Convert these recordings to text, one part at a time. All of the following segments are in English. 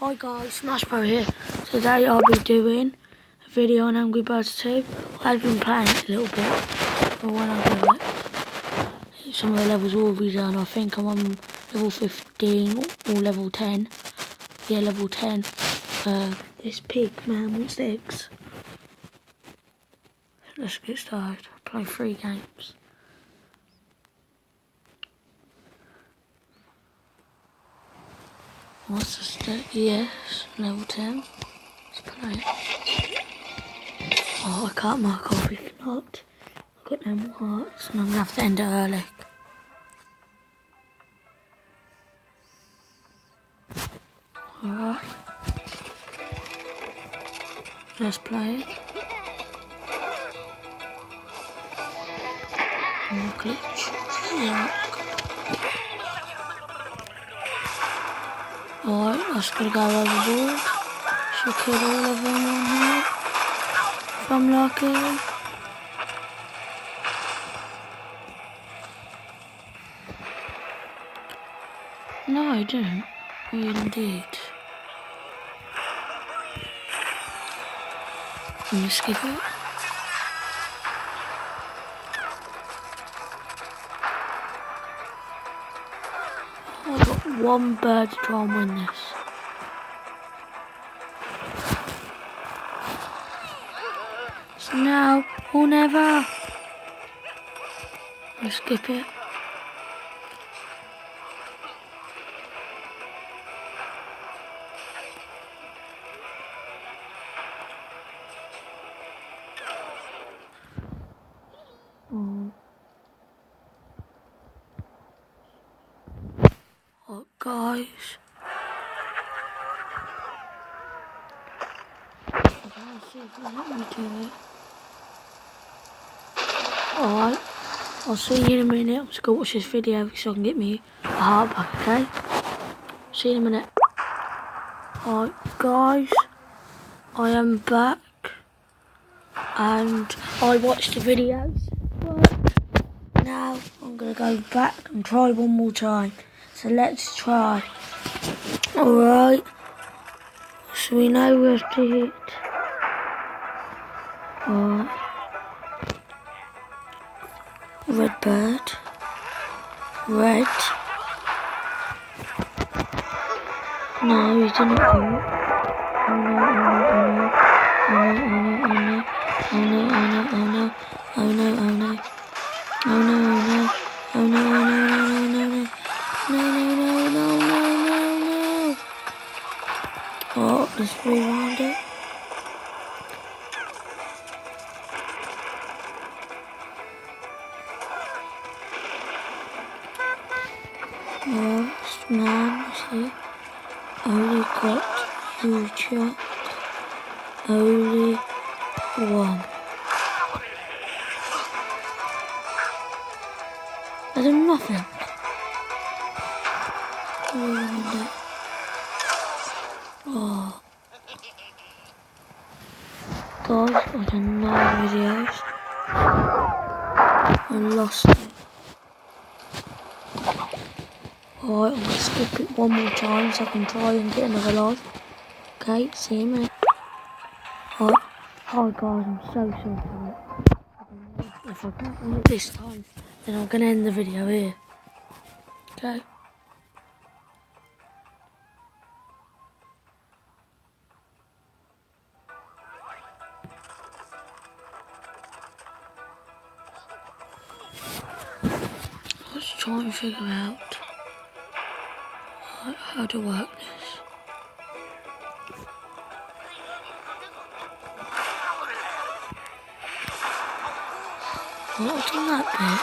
Hi guys, Smash Bro here. Today I'll be doing a video on Angry Birds 2. I've been playing it a little bit, but when I do it, some of the levels will be done. I think I'm on level 15 or level 10. Yeah, level 10. This pig man wants eggs. Let's get started. Play 3 games. What's the step? Yes, level 10. Let's play it. Oh, I can't mark off if not. I've got no more hearts and I'm going to have to end it early. Alright. Let's play it. More glitch. Yeah. Alright, that's gonna go overboard. Should kill all of them on here. If I'm lucky. No, I didn't. Weird indeed. Can you skip it? I've got one bird to try and win this. It's now or never. I'll skip it. Oh, guys. See if you let me do it. Alright, I'll see you in a minute. I'm just going to watch this video so I can get me a heart back, okay? See you in a minute. Alright, guys, I am back and I watched the videos, but now I'm going to go back and try one more time. So let's try. Alright, so we know where to hit. Alright. Red bird. Red. No, he didn't do it. Oh no, oh no, oh no, oh no, oh no, oh no, oh no, oh no, oh no, oh no, oh no, oh no, oh no, no, no, no, no, no, no, no, no. Oh, let's rewind it. Last man, see, only got you, Chuck. Only one. I did nothing. Oh. Guys, I done no videos. I lost it. Alright, I'm going to skip it one more time so I can try and get another life. Okay, see you in a minute. Alright, hi guys, I'm so sorry for it. If I can't win it this time, then I'm going to end the video here. Okay? Let's try and figure out how to work this. What's on that bit?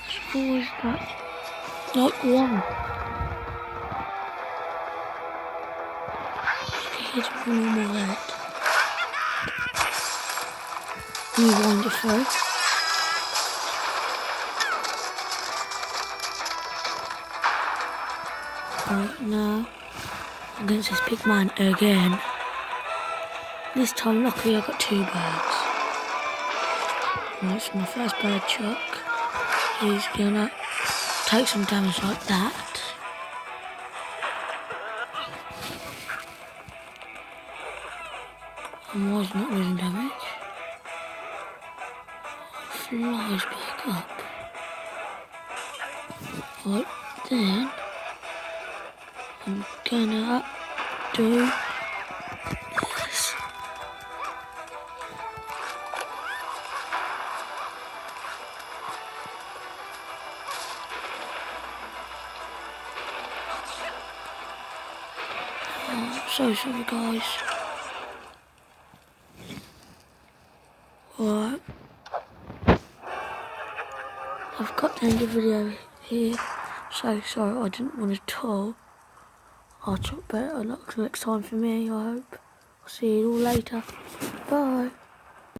It's always that. Like one. Here's one more red. Rewind it through. Right now, against this big man again. This time, luckily, I got 2 birds. And it's my first bird chuck. He's gonna take some damage like that. And why is not losing damage? Flies back up. Right, then I'm gonna do this. Oh, so sorry guys. Right, I've got to end the video here. So sorry I didn't want to talk. I'll talk better luck next time for me, I hope. I'll see you all later. Bye.